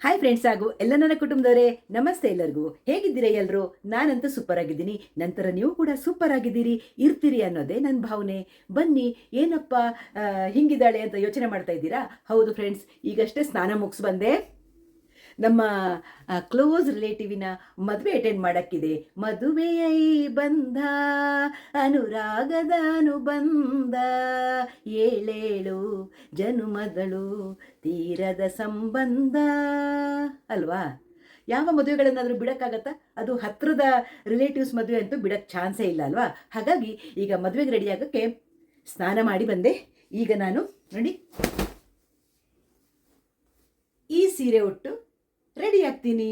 Hi friends ಹಾಗೂ ಎಲ್ಲ ನನ್ನ ಕುಟುಂಬದವರೇ, ನಮಸ್ತೆ ಎಲ್ಲರಿಗೂ. ಹೇಗಿದ್ದೀರಾ ಎಲ್ಲರೂ? ನಾನಂತೂ ಸೂಪರ್ ಆಗಿದ್ದೀನಿ. ನಂತರ ನೀವು ಕೂಡ ಸೂಪರ್ ಆಗಿದ್ದೀರಿ, ಇರ್ತೀರಿ ಅನ್ನೋದೇ ನನ್ನ ಭಾವನೆ. ಬನ್ನಿ, ಏನಪ್ಪ ಹಿಂಗಿದ್ದಾಳೆ ಅಂತ ಯೋಚನೆ ಮಾಡ್ತಾ ಇದ್ದೀರಾ? ಹೌದು ಫ್ರೆಂಡ್ಸ್, ಈಗಷ್ಟೇ ಸ್ನಾನ ಮುಗಿಸ್ ಬಂದೆ. ನಮ್ಮ ಕ್ಲೋಸ್ ರಿಲೇಟಿವಿನ ಮದುವೆ ಅಟೆಂಡ್ ಮಾಡೋಕ್ಕಿದೆ. ಮದುವೆಯೈ ಬಂಧ ಅನುರಾಗದ ಅನುಬಂಧ, ಏಳೇಳು ಜನುಮಗಳು ತೀರದ ಸಂಬಂಧ ಅಲ್ವಾ? ಯಾವ ಮದುವೆಗಳನ್ನಾದರೂ ಬಿಡೋಕ್ಕಾಗತ್ತಾ? ಅದು ಹತ್ತಿರದ ರಿಲೇಟಿವ್ಸ್ ಮದುವೆ ಅಂತೂ ಬಿಡೋಕ್ಕೆ ಚಾನ್ಸೇ ಇಲ್ಲ ಅಲ್ವಾ? ಹಾಗಾಗಿ ಈಗ ಮದುವೆಗೆ ರೆಡಿ ಆಗೋಕ್ಕೆ ಸ್ನಾನ ಮಾಡಿ ಬಂದೆ. ಈಗ ನಾನು ನೋಡಿ ಈ ಸೀರೆ ಉಟ್ಟು ರೆಡಿ ಆಗ್ತೀನಿ.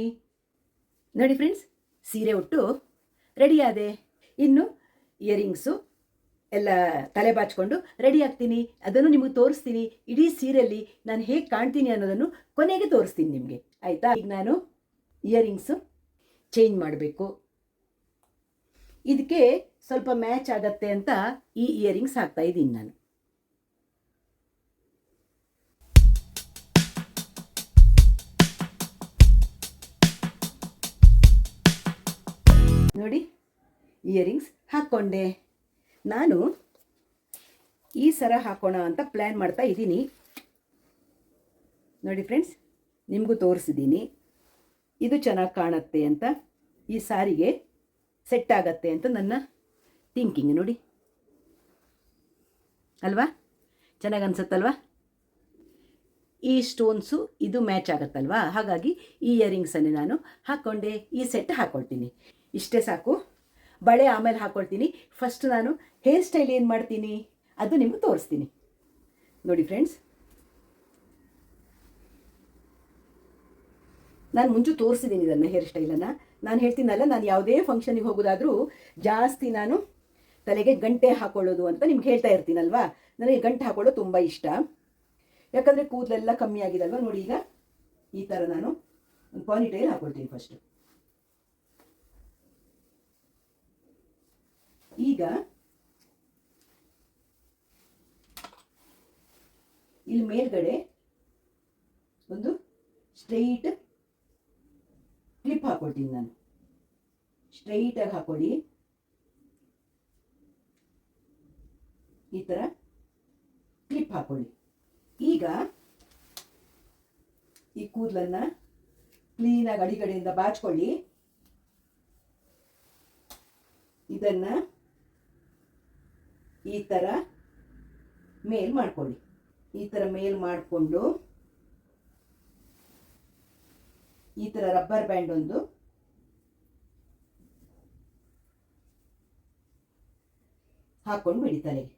ನೋಡಿ ಫ್ರೆಂಡ್ಸ್, ಸೀರೆ ಉಟ್ಟು ರೆಡಿ ಆದೆ. ಇನ್ನು ಇಯರಿಂಗ್ಸು ಎಲ್ಲ ತಲೆ ಬಾಚಿಕೊಂಡು ರೆಡಿ ಆಗ್ತೀನಿ. ಅದನ್ನು ನಿಮಗೆ ತೋರಿಸ್ತೀನಿ. ಇಡೀ ಸೀರೆಯಲ್ಲಿ ನಾನು ಹೇಗೆ ಕಾಣ್ತೀನಿ ಅನ್ನೋದನ್ನು ಕೊನೆಗೆ ತೋರಿಸ್ತೀನಿ ನಿಮಗೆ, ಆಯಿತಾ? ಈಗ ನಾನು ಇಯರಿಂಗ್ಸು ಚೇಂಜ್ ಮಾಡಬೇಕು. ಇದಕ್ಕೆ ಸ್ವಲ್ಪ ಮ್ಯಾಚ್ ಆಗತ್ತೆ ಅಂತ ಈ ಇಯರಿಂಗ್ಸ್ ಹಾಕ್ತಾ ಇದ್ದೀನಿ ನಾನು. ನೋಡಿ, ಇಯರಿಂಗ್ಸ್ ಹಾಕ್ಕೊಂಡೆ. ನಾನು ಈ ಸರ ಹಾಕೋಣ ಅಂತ ಪ್ಲ್ಯಾನ್ ಮಾಡ್ತಾ ಇದ್ದೀನಿ. ನೋಡಿ ಫ್ರೆಂಡ್ಸ್, ನಿಮಗೂ ತೋರಿಸಿದ್ದೀನಿ. ಇದು ಚೆನ್ನಾಗಿ ಕಾಣುತ್ತೆ ಅಂತ, ಈ ಸಾರಿಗೆ ಸೆಟ್ ಆಗತ್ತೆ ಅಂತ ನನ್ನ ಥಿಂಕಿಂಗ್. ನೋಡಿ ಅಲ್ವಾ, ಚೆನ್ನಾಗಿ ಅನ್ಸುತ್ತಲ್ವಾ? ಈ ಸ್ಟೋನ್ಸು ಇದು ಮ್ಯಾಚ್ ಆಗುತ್ತಲ್ವಾ? ಹಾಗಾಗಿ ಈ ಇಯರಿಂಗ್ಸನ್ನೇ ನಾನು ಹಾಕ್ಕೊಂಡೆ. ಈ ಸೆಟ್ ಹಾಕ್ಕೊಳ್ತೀನಿ. ಇಷ್ಟೇ ಸಾಕು. ಬಳೆ ಆಮೇಲೆ ಹಾಕ್ಕೊಳ್ತೀನಿ. ಫಸ್ಟ್ ನಾನು ಹೇರ್ ಸ್ಟೈಲ್ ಏನು ಮಾಡ್ತೀನಿ ಅದು ನಿಮ್ಗೆ ತೋರಿಸ್ತೀನಿ. ನೋಡಿ ಫ್ರೆಂಡ್ಸ್, ನಾನು ಮುಂಚೆ ತೋರಿಸಿದ್ದೀನಿ ಇದನ್ನು, ಹೇರ್ ಸ್ಟೈಲನ್ನು. ನಾನು ಹೇಳ್ತೀನಲ್ಲ, ನಾನು ಯಾವುದೇ ಫಂಕ್ಷನಿಗೆ ಹೋಗೋದಾದರೂ ಜಾಸ್ತಿ ನಾನು ತಲೆಗೆ ಗಂಟೆ ಹಾಕೊಳ್ಳೋದು ಅಂತ ನಿಮ್ಗೆ ಹೇಳ್ತಾ ಇರ್ತೀನಲ್ವಾ. ನನಗೆ ಗಂಟೆ ಹಾಕೊಳ್ಳೋದು ತುಂಬ ಇಷ್ಟ. ಯಾಕಂದರೆ ಕೂದಲೆಲ್ಲ ಕಮ್ಮಿ ಆಗಿದಲ್ವ. ನೋಡಿ, ಈಗ ಈ ಥರ ನಾನು ಒಂದು ಪಾನಿಟೈಲ್ ಹಾಕ್ಕೊಳ್ತೀನಿ ಫಸ್ಟು. ಈಗ ಇಲ್ಲಿ ಮೇಲ್ಗಡೆ ಒಂದು ಸ್ಟ್ರೈಟ್ ಕ್ಲಿಪ್ ಹಾಕೊಳ್ತೀನಿ ನಾನು. ಸ್ಟ್ರೈಟಾಗಿ ಹಾಕೊಳ್ಳಿ. ಈ ಥರ ಕ್ಲಿಪ್ ಹಾಕೊಳ್ಳಿ. ಈಗ ಈ ಕೂದಲನ್ನು ಕ್ಲೀನಾಗಿ ಅಡಿಗಡೆಯಿಂದ ಬಾಚ್ಕೊಳ್ಳಿ. ಇದನ್ನು ಈ ಥರ ಮೇಲ್ ಮಾಡ್ಕೊಳ್ಳಿ. ಈ ಥರ ಮೇಲ್ ಮಾಡಿಕೊಂಡು ಈ ಥರ ರಬ್ಬರ್ ಬ್ಯಾಂಡ್ ಒಂದು ಹಾಕೊಂಡು ಬಿಡಿ ತಲೆಗೆ.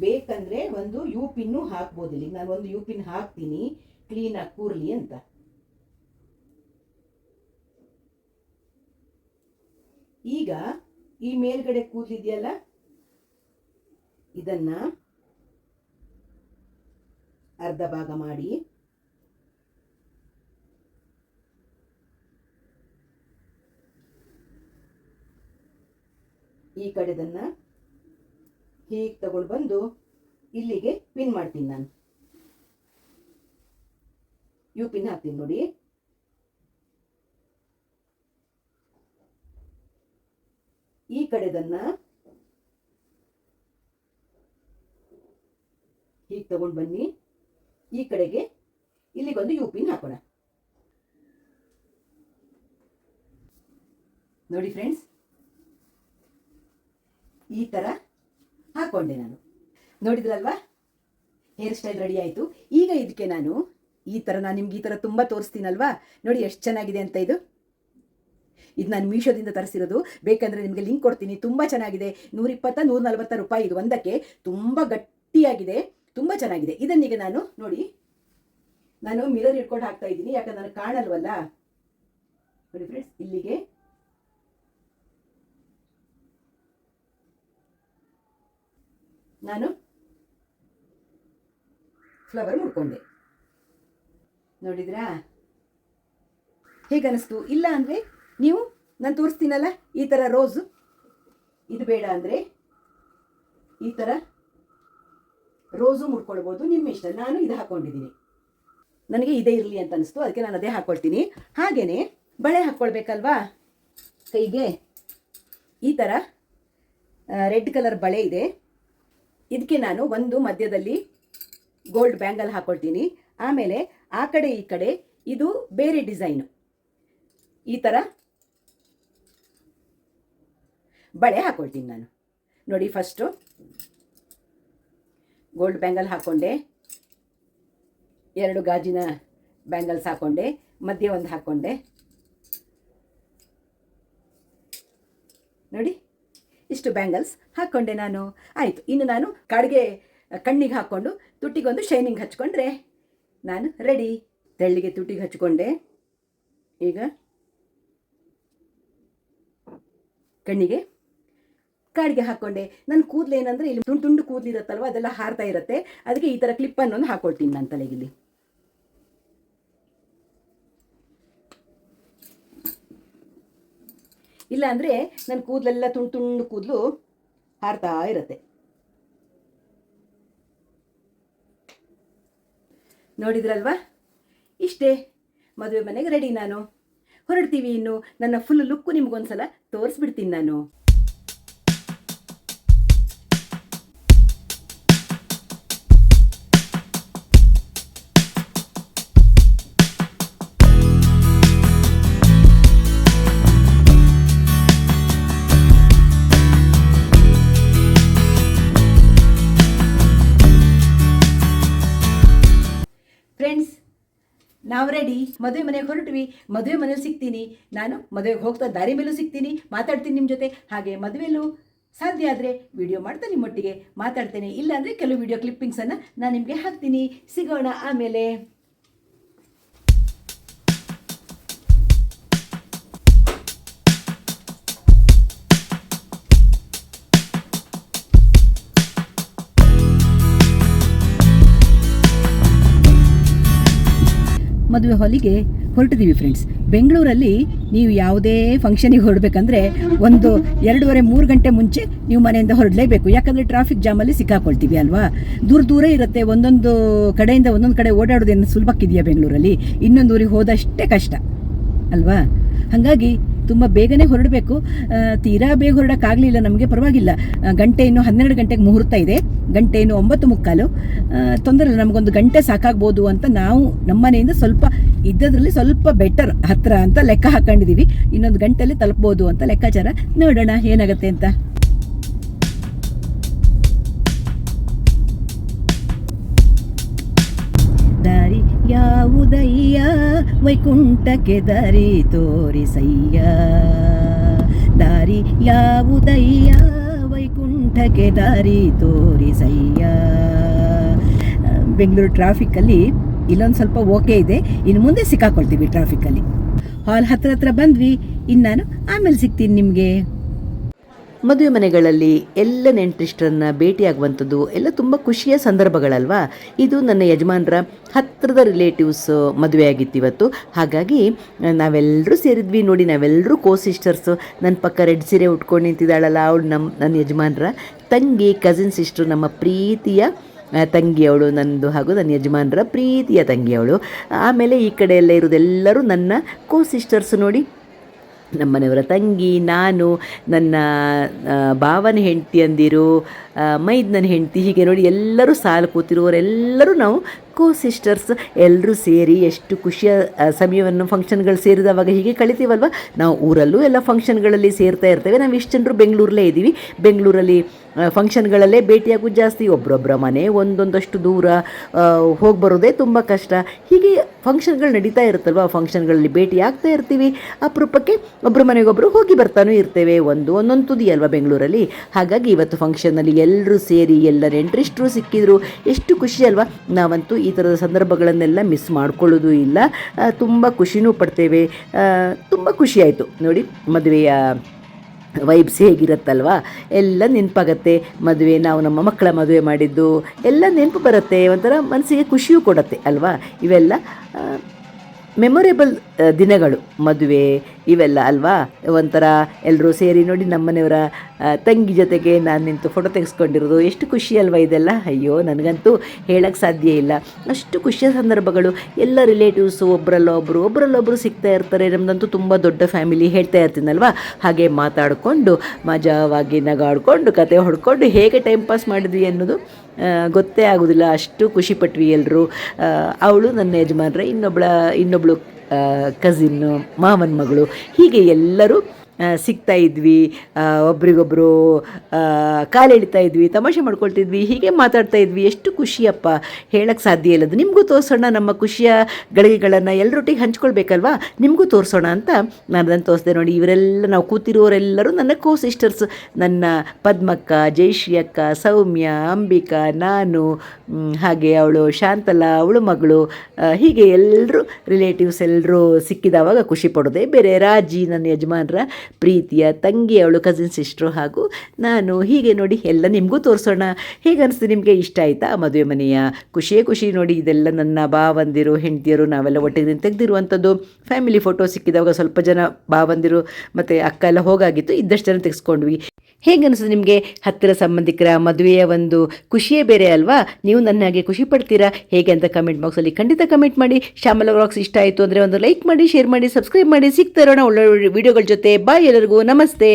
ಬೇಕಂದ್ರೆ ಒಂದು ಯು ಪಿನ್ನು ಹಾಕ್ಬೋದು. ಇಲ್ಲಿ ನಾನು ಒಂದು ಯು ಪಿನ್ ಹಾಕ್ತೀನಿ, ಕ್ಲೀನಾಗಿ ಕೂರ್ಲಿ ಅಂತ. ಈಗ ಈ ಮೇಲ್ಗಡೆ ಕೂದಲಿದೆಯಲ್ಲ, ಇದನ್ನ ಅರ್ಧ ಭಾಗ ಮಾಡಿ ಈ ಕಡೆದನ್ನ ಹೀಗೆ ತಗೊಂಡು ಬಂದು ಇಲ್ಲಿಗೆ ಪಿನ್ ಮಾಡ್ತೀನಿ ನಾನು. ಯು ಪಿನ್ ಹಾಕ್ತೀನಿ ನೋಡಿ. ಈ ಕಡೆದನ್ನ ಹೀಗೆ ತಗೊಂಡು ಬನ್ನಿ. ಈ ಕಡೆಗೆ ಇಲ್ಲಿಗೊಂದು ಯು ಪಿನ್ ಹಾಕೋಣ. ನೋಡಿ ಫ್ರೆಂಡ್ಸ್, ಈ ಥರ ಹಾಕೊಂಡೆ ನಾನು. ನೋಡಿದ್ರಲ್ವಾ, ಹೇರ್ ಸ್ಟೈಲ್ ರೆಡಿ ಆಯಿತು. ಈಗ ಇದಕ್ಕೆ ನಾನು ಈ ಥರ, ನಾನು ನಿಮ್ಗೆ ಈ ಥರ ತುಂಬ ತೋರಿಸ್ತೀನಲ್ವಾ. ನೋಡಿ ಎಷ್ಟು ಚೆನ್ನಾಗಿದೆ ಅಂತ. ಇದು ನಾನು ಮೀಶೋದಿಂದ ತರಿಸಿರೋದು. ಬೇಕಂದರೆ ನಿಮಗೆ ಲಿಂಕ್ ಕೊಡ್ತೀನಿ. ತುಂಬ ಚೆನ್ನಾಗಿದೆ. 120-140 ರೂಪಾಯಿ ಇದು ಒಂದಕ್ಕೆ. ತುಂಬ ಗಟ್ಟಿಯಾಗಿದೆ, ತುಂಬ ಚೆನ್ನಾಗಿದೆ. ಇದನ್ನೀಗ ನಾನು ನೋಡಿ, ನಾನು ಮಿರರ್ ಇಟ್ಕೊಂಡು ಹಾಕ್ತಾ ಇದ್ದೀನಿ, ಯಾಕಂದ್ರೆ ನನಗೆ ಕಾಣಲ್ವಲ್ಲ. ನೋಡಿ ಫ್ರೆಂಡ್ಸ್, ಇಲ್ಲಿಗೆ ನಾನು ಫ್ಲವರ್ ಮುಡ್ಕೊಂಡೆ. ನೋಡಿದ್ರಾ ಹೇಗನ್ನಿಸ್ತು? ಇಲ್ಲ ಅಂದರೆ ನೀವು ನಾನು ತೋರಿಸ್ತೀನಲ್ಲ ಈ ಥರ ರೋಸು, ಇದು ಬೇಡ ಅಂದರೆ ಈ ಥರ ರೋಸು ಮುಡ್ಕೊಳ್ಬೋದು, ನಿಮ್ಮ ಇಷ್ಟ. ನಾನು ಇದು ಹಾಕ್ಕೊಂಡಿದ್ದೀನಿ. ನನಗೆ ಇದೇ ಇರಲಿ ಅಂತ ಅನಿಸ್ತು, ಅದಕ್ಕೆ ನಾನು ಅದೇ ಹಾಕ್ಕೊಳ್ತೀನಿ. ಹಾಗೆಯೇ ಬಳೆ ಹಾಕ್ಕೊಳ್ಬೇಕಲ್ವಾ, ಕೈಗೆ ಈ ಥರ ರೆಡ್ ಕಲರ್ ಬಳೆ ಇದೆ. ಇದಕ್ಕೆ ನಾನು ಒಂದು ಮಧ್ಯದಲ್ಲಿ ಗೋಲ್ಡ್ ಬ್ಯಾಂಗಲ್ ಹಾಕ್ಕೊಳ್ತೀನಿ. ಆಮೇಲೆ ಆ ಕಡೆ ಈ ಕಡೆ ಇದು ಬೇರೆ ಡಿಸೈನು, ಈ ಥರ ಬಳೆ ಹಾಕ್ಕೊಳ್ತೀನಿ ನಾನು. ನೋಡಿ, ಫಸ್ಟು ಗೋಲ್ಡ್ ಬ್ಯಾಂಗಲ್ ಹಾಕ್ಕೊಂಡೆ, 2 ಗಾಜಿನ ಬ್ಯಾಂಗಲ್ಸ್ ಹಾಕ್ಕೊಂಡೆ, ಮಧ್ಯೆ ಒಂದು ಹಾಕ್ಕೊಂಡೆ. ನೋಡಿ, ಇಷ್ಟು ಬ್ಯಾಂಗಲ್ಸ್ ಹಾಕ್ಕೊಂಡೆ ನಾನು. ಆಯಿತು, ಇನ್ನು ನಾನು ಕಾಡಿಗೆ ಕಣ್ಣಿಗೆ ಹಾಕ್ಕೊಂಡು ತುಟಿಗೊಂದು ಶೈನಿಂಗ್ ಹಚ್ಕೊಂಡ್ರೆ ನಾನು ರೆಡಿ. ತೆಳ್ಳಿಗೆ ತುಟಿಗೆ ಹಚ್ಕೊಂಡೆ. ಈಗ ಕಣ್ಣಿಗೆ ಕಾಡಿಗೆ ಹಾಕ್ಕೊಂಡೆ. ನನ್ನ ಕೂದಲು ಏನಂದರೆ ಇಲ್ಲಿ ತುಂಡು ಕೂದಲಿರುತ್ತಲ್ವ, ಅದೆಲ್ಲ ಹಾರ್ತಾ ಇರುತ್ತೆ. ಅದಕ್ಕೆ ಈ ಥರ ಕ್ಲಿಪ್ಪನ್ನು ಹಾಕ್ಕೊಳ್ತೀನಿ ನಾನು ತಲೆಗಿಲ್ಲಿ. ಇಲ್ಲ ಅಂದರೆ ನನ್ನ ಕೂದಲೆಲ್ಲ ತುಂಡು ಕೂದಲು ಹಾರ್ತಾ ಇರುತ್ತೆ. ನೋಡಿದ್ರಲ್ವಾ, ಇಷ್ಟೇ, ಮದುವೆ ಮನೆಗೆ ರೆಡಿ. ನಾನು ಹೊರಡ್ತೀವಿ. ಇನ್ನು ನನ್ನ ಫುಲ್ ಲುಕ್ಕು ನಿಮ್ಗೊಂದ್ಸಲ ತೋರಿಸ್ಬಿಡ್ತೀನಿ ನಾನು. ಫ್ರೆಂಡ್ಸ್, ನಾವು ರೆಡಿ, ಮದುವೆ ಮನೆಗೆ ಹೊರಟ್ವಿ. ಮದುವೆ ಮನೇಲಿ ಸಿಗ್ತೀನಿ ನಾನು. ಮದುವೆಗೆ ಹೋಗ್ತಾ ದಾರಿ ಮೇಲೂ ಸಿಗ್ತೀನಿ, ಮಾತಾಡ್ತೀನಿ ನಿಮ್ಮ ಜೊತೆ. ಹಾಗೆ ಮದುವೆಯಲ್ಲೂ ಸಾಧ್ಯ ಆದರೆ ವಿಡಿಯೋ ಮಾಡ್ತಾ ನಿಮ್ಮೊಟ್ಟಿಗೆ ಮಾತಾಡ್ತೇನೆ. ಇಲ್ಲಾಂದರೆ ಕೆಲವು ವಿಡಿಯೋ ಕ್ಲಿಪ್ಪಿಂಗ್ಸನ್ನು ನಾನು ನಿಮಗೆ ಹಾಕ್ತೀನಿ. ಸಿಗೋಣ ಆಮೇಲೆ. ಮದುವೆ ಹಾಲಿಗೆ ಹೊರಟಿದ್ದೀವಿ ಫ್ರೆಂಡ್ಸ್. ಬೆಂಗಳೂರಲ್ಲಿ ನೀವು ಯಾವುದೇ ಫಂಕ್ಷನಿಗೆ ಹೊರಡಬೇಕಂದ್ರೆ ಒಂದು 2:30-3 ಗಂಟೆ ಮುಂಚೆ ನೀವು ಮನೆಯಿಂದ ಹೊರಡಲೇಬೇಕು. ಯಾಕಂದರೆ ಟ್ರಾಫಿಕ್ ಜಾಮಲ್ಲಿ ಸಿಕ್ಕಾಕೊಳ್ತೀವಿ ಅಲ್ವಾ. ದೂರ ಇರುತ್ತೆ. ಒಂದೊಂದು ಕಡೆಯಿಂದ ಒಂದೊಂದು ಕಡೆ ಓಡಾಡೋದೇನು ಸುಲಭಕ್ಕಿದೆಯಾ ಬೆಂಗಳೂರಲ್ಲಿ? ಇನ್ನೊಂದು ಊರಿಗೆ ಹೋದಷ್ಟೇ ಕಷ್ಟ ಅಲ್ವಾ. ಹಾಗಾಗಿ ತುಂಬ ಬೇಗನೆ ಹೊರಡಬೇಕು. ತೀರಾ ಬೇಗ ಹೊರಡೋಕ್ಕಾಗಲಿಲ್ಲ ನಮಗೆ, ಪರವಾಗಿಲ್ಲ. ಗಂಟೆ ಇನ್ನು 12 ಗಂಟೆಗೆ ಮುಹೂರ್ತ ಇದೆ, ಗಂಟೆ ಇನ್ನು 9:45. ತೊಂದರೆ ಇಲ್ಲ, ನಮಗೊಂದು ಗಂಟೆ ಸಾಕಾಗ್ಬೋದು ಅಂತ ನಾವು ನಮ್ಮ ಮನೆಯಿಂದ ಸ್ವಲ್ಪ ಇದ್ದದ್ರಲ್ಲಿ ಸ್ವಲ್ಪ ಬೆಟರ್ ಹತ್ತಿರ ಅಂತ ಲೆಕ್ಕ ಹಾಕೊಂಡಿದ್ದೀವಿ. ಇನ್ನೊಂದು ಗಂಟೆಯಲ್ಲಿ ತಲುಪ್ಬೋದು ಅಂತ ಲೆಕ್ಕಾಚಾರ. ನೋಡೋಣ ಏನಾಗುತ್ತೆ ಅಂತ. ದಾರಿ ಯಾವುದಯ್ಯ ವೈಕುಂಠಕ್ಕೆ ದಾರಿ ತೋರಿಸಯ್ಯ, ದಾರಿ ಯಾವುದಯ್ಯ ವೈಕುಂಠಕ್ಕೆ ದಾರಿ ತೋರಿಸಯ್ಯ. ಬೆಂಗಳೂರು ಟ್ರಾಫಿಕ್ಕಲ್ಲಿ ಇಲ್ಲೊಂದು ಸ್ವಲ್ಪ ಓಕೆ ಇದೆ, ಇನ್ನು ಮುಂದೆ ಸಿಕ್ಕಾಕೊಳ್ತೀವಿ ಟ್ರಾಫಿಕ್ಕಲ್ಲಿ. ಹಾಲ್ ಹತ್ರ ಬಂದ್ವಿ. ಇನ್ನು ನಾನು ಆಮೇಲೆ ಸಿಗ್ತೀನಿ ನಿಮಗೆ. ಮದುವೆ ಮನೆಗಳಲ್ಲಿ ಎಲ್ಲ ನೆಂಟರಿಷ್ಟರನ್ನು ಭೇಟಿಯಾಗುವಂಥದ್ದು ಎಲ್ಲ ತುಂಬ ಖುಷಿಯ ಸಂದರ್ಭಗಳಲ್ವಾ. ಇದು ನನ್ನ ಯಜಮಾನರ ಹತ್ತಿರದ ರಿಲೇಟಿವ್ಸ್ ಮದುವೆ ಆಗಿತ್ತು ಇವತ್ತು. ಹಾಗಾಗಿ ನಾವೆಲ್ಲರೂ ಸೇರಿದ್ವಿ. ನೋಡಿ, ನಾವೆಲ್ಲರೂ ಸಿಸ್ಟರ್ಸು. ನನ್ನ ಪಕ್ಕ ರೆಡ್ ಸೀರೆ ಉಟ್ಕೊಂಡು ನಿಂತಿದ್ದಾಳಲ್ಲ, ಅವಳು ನನ್ನ ಯಜಮಾನರ ತಂಗಿ, ಕಸಿನ್ ಸಿಸ್ಟ್ರು, ನಮ್ಮ ಪ್ರೀತಿಯ ತಂಗಿಯವಳು ನಂದು ಹಾಗೂ ನನ್ನ ಯಜಮಾನರ ಪ್ರೀತಿಯ ತಂಗಿಯವಳು. ಆಮೇಲೆ ಈ ಕಡೆ ಎಲ್ಲ ಇರೋದೆಲ್ಲರೂ ನನ್ನ ಸಿಸ್ಟರ್ಸು. ನೋಡಿ, ನಮ್ಮನೆಯವರ ತಂಗಿ, ನಾನು, ನನ್ನ ಭಾವನ ಹೆಂಡತಿಯಂದಿರು, ಮೈದ್ನನ ಹೆಂಡತಿ, ಹೀಗೆ ನೋಡಿ ಎಲ್ಲರೂ ಸಾಲು ಕೂತಿರುವವರೆಲ್ಲರೂ ನಾವು ಸಿಸ್ಟರ್ಸ್. ಎಲ್ಲರೂ ಸೇರಿ ಎಷ್ಟು ಖುಷಿಯ ಸಮಯವನ್ನು ಫಂಕ್ಷನ್ಗಳು ಸೇರಿದವಾಗ ಹೀಗೆ ಕಳಿತೀವಲ್ವ. ನಾವು ಊರಲ್ಲೂ ಎಲ್ಲ ಫಂಕ್ಷನ್ಗಳಲ್ಲಿ ಸೇರ್ತಾ ಇರ್ತೇವೆ. ನಾವು ಇಷ್ಟು ಜನರು ಬೆಂಗಳೂರಲ್ಲೇ ಇದ್ದೀವಿ. ಬೆಂಗಳೂರಲ್ಲಿ ಫಂಕ್ಷನ್ಗಳಲ್ಲೇ ಭೇಟಿಯಾಗೋದು ಜಾಸ್ತಿ. ಒಬ್ಬರೊಬ್ಬರ ಮನೆ ಒಂದೊಂದಷ್ಟು ದೂರ, ಹೋಗಿ ಬರೋದೇ ತುಂಬ ಕಷ್ಟ. ಹೀಗೆ ಫಂಕ್ಷನ್ಗಳು ನಡೀತಾ ಇರುತ್ತಲ್ವ, ಫಂಕ್ಷನ್ಗಳಲ್ಲಿ ಭೇಟಿ ಆಗ್ತಾ ಇರ್ತೀವಿ. ಅಪರೂಪಕ್ಕೆ ಒಬ್ಬರ ಮನೆಗೊಬ್ಬರು ಹೋಗಿ ಬರ್ತಾನೂ ಇರ್ತೇವೆ. ಒಂದೊಂದು ತುದಿ ಅಲ್ವಾ ಬೆಂಗಳೂರಲ್ಲಿ. ಹಾಗಾಗಿ ಇವತ್ತು ಫಂಕ್ಷನ್ನಲ್ಲಿ ಎಲ್ಲರೂ ಸೇರಿ ಎಲ್ಲ ನೆಂಟರಿಷ್ಟರು ಸಿಕ್ಕಿದ್ರು. ಎಷ್ಟು ಖುಷಿ ಅಲ್ವಾ. ನಾವಂತೂ ಈ ಥರದ ಸಂದರ್ಭಗಳನ್ನೆಲ್ಲ ಮಿಸ್ ಮಾಡ್ಕೊಳ್ಳೋದು ಇಲ್ಲ. ತುಂಬ ಖುಷಿನೂ ಪಡ್ತೇವೆ. ತುಂಬ ಖುಷಿಯಾಯಿತು ನೋಡಿ. ಮದುವೆಯ ವೈಬ್ಸ್ ಹೇಗಿರುತ್ತಲ್ವ, ಎಲ್ಲ ನೆನಪಾಗತ್ತೆ. ಮದುವೆ, ನಾವು ನಮ್ಮ ಮಕ್ಕಳ ಮದುವೆ ಮಾಡಿದ್ದು ಎಲ್ಲ ನೆನಪು ಬರುತ್ತೆ. ಒಂಥರ ಮನಸ್ಸಿಗೆ ಖುಷಿಯೂ ಕೊಡುತ್ತೆ ಅಲ್ವಾ. ಇವೆಲ್ಲ ಮೆಮೊರೇಬಲ್ ದಿನಗಳು. ಮದುವೆ ಇವೆಲ್ಲ ಅಲ್ವಾ. ಒಂಥರ ಎಲ್ಲರೂ ಸೇರಿ ನೋಡಿ ನಮ್ಮನೆಯವರ ತಂಗಿ ಜೊತೆಗೆ ನಾನು ನಿಂತು ಫೋಟೋ ತೆಗೆಸ್ಕೊಂಡಿರೋದು ಎಷ್ಟು ಖುಷಿ ಅಲ್ವಾ ಇದೆಲ್ಲ. ಅಯ್ಯೋ ನನಗಂತೂ ಹೇಳಕ್ಕೆ ಸಾಧ್ಯ ಇಲ್ಲ, ಅಷ್ಟು ಖುಷಿಯ ಸಂದರ್ಭಗಳು. ಎಲ್ಲ ರಿಲೇಟಿವ್ಸು ಒಬ್ಬರಲ್ಲೊಬ್ಬರು ಸಿಗ್ತಾ ಇರ್ತಾರೆ. ನಮ್ಮದಂತೂ ತುಂಬ ದೊಡ್ಡ ಫ್ಯಾಮಿಲಿ, ಹೇಳ್ತಾ ಇರ್ತೀನಲ್ವ. ಹಾಗೆ ಮಾತಾಡಿಕೊಂಡು ಮಜಾವಾಗಿ ನಗಾಡಿಕೊಂಡು ಕತೆ ಹೊಡ್ಕೊಂಡು ಹೇಗೆ ಟೈಮ್ ಪಾಸ್ ಮಾಡಿದ್ವಿ ಅನ್ನೋದು ಗೊತ್ತೇ ಆಗೋದಿಲ್ಲ. ಅಷ್ಟು ಖುಷಿಪಟ್ವಿ ಎಲ್ಲರೂ. ಅವಳು ನನ್ನ ಯಜಮಾನ್ರೆ, ಇನ್ನೊಬ್ಳು ಕಸಿನ್ನು, ಮಾವನ ಮಗಳು, ಹೀಗೆ ಎಲ್ಲರೂ ಸಿಗ್ತಾ ಇದ್ವಿ. ಒಬ್ರಿಗೊಬ್ಬರು ಕಾಲೆಳಿತಾ ಇದ್ವಿ, ತಮಾಷೆ ಮಾಡ್ಕೊಳ್ತಿದ್ವಿ, ಹೀಗೆ ಮಾತಾಡ್ತಾ ಇದ್ವಿ. ಎಷ್ಟು ಖುಷಿಯಪ್ಪ, ಹೇಳಕ್ಕೆ ಸಾಧ್ಯ ಇಲ್ಲದು. ನಿಮಗೂ ತೋರಿಸೋಣ ನಮ್ಮ ಖುಷಿಯ ಗಳಿಗೆಗಳನ್ನು ಎಲ್ಲರೊಟ್ಟಿಗೆ ಹಂಚ್ಕೊಳ್ಬೇಕಲ್ವಾ, ನಿಮಗೂ ತೋರಿಸೋಣ ಅಂತ ನಾನು ಅದನ್ನು ತೋರಿಸ್ದೆ. ನೋಡಿ ಇವರೆಲ್ಲ ನಾವು ಕೂತಿರೋರೆಲ್ಲರೂ ನನ್ನ ಕೋ ಸಿಸ್ಟರ್ಸ್. ನನ್ನ ಪದ್ಮಕ್ಕ, ಜಯಶ್ರೀ ಅಕ್ಕ, ಸೌಮ್ಯ, ಅಂಬಿಕಾ, ನಾನು, ಹಾಗೆ ಅವಳು ಶಾಂತಲಾ, ಅವಳು ಮಗಳು, ಹೀಗೆ ಎಲ್ಲರೂ ರಿಲೇಟಿವ್ಸ್ ಎಲ್ಲರೂ ಸಿಕ್ಕಿದವಾಗ ಖುಷಿ ಪಡೋದೆ ಬೇರೆ. ರಾಜಿ ನನ್ನ ಯಜಮಾನ್ರ ಪ್ರೀತಿಯ ತಂಗಿ, ಅವಳು ಕಸಿನ್ ಸಿಸ್ಟ್ರು, ಹಾಗೂ ನಾನು. ಹೀಗೆ ನೋಡಿ ಎಲ್ಲ ನಿಮಗೂ ತೋರಿಸೋಣ. ಹೇಗೆ ಅನಿಸ್ತು ನಿಮಗೆ? ಇಷ್ಟ ಆಯಿತಾ ಮದುವೆ ಮನೆಯ ಖುಷಿ ನೋಡಿ. ಇದೆಲ್ಲ ನನ್ನ ಭಾವಂದಿರು, ಹೆಂಡತಿಯರು, ನಾವೆಲ್ಲ ಒಟ್ಟಿಗೆ ತೆಗೆದಿರುವಂಥದ್ದು ಫ್ಯಾಮಿಲಿ ಫೋಟೋ. ಸಿಕ್ಕಿದವಾಗ ಸ್ವಲ್ಪ ಜನ ಭಾವಂದಿರು ಮತ್ತು ಅಕ್ಕ ಎಲ್ಲ ಹೋಗಾಗಿತ್ತು, ಇದ್ದಷ್ಟು ಜನ ತೆಗೆಸ್ಕೊಂಡ್ವಿ. ಹೇಗೆ ಅನಿಸ್ತದೆ ನಿಮಗೆ? ಹತ್ತಿರ ಸಂಬಂಧಿಕರ ಮದುವೆಯ ಒಂದು ಖುಷಿಯೇ ಬೇರೆ ಅಲ್ವಾ. ನೀವು ನನ್ನ ಹಾಗೆ ಖುಷಿ ಪಡ್ತೀರಾ ಹೇಗೆ ಅಂತ ಕಮೆಂಟ್ ಬಾಕ್ಸಲ್ಲಿ ಖಂಡಿತ ಕಮೆಂಟ್ ಮಾಡಿ. ಶ್ಯಾಮಲ ವ್ಲಾಗ್ಸ್ ಇಷ್ಟ ಆಯಿತು ಅಂದರೆ ಒಂದು ಲೈಕ್ ಮಾಡಿ, ಶೇರ್ ಮಾಡಿ, ಸಬ್ಸ್ಕ್ರೈಬ್ ಮಾಡಿ. ಸಿಗ್ತಾ ಇರೋಣ ಒಳ್ಳೆ ವಿಡಿಯೋಗಳ ಜೊತೆ. ಬಾಯ್ ಎಲ್ಲರಿಗೂ, ನಮಸ್ತೆ.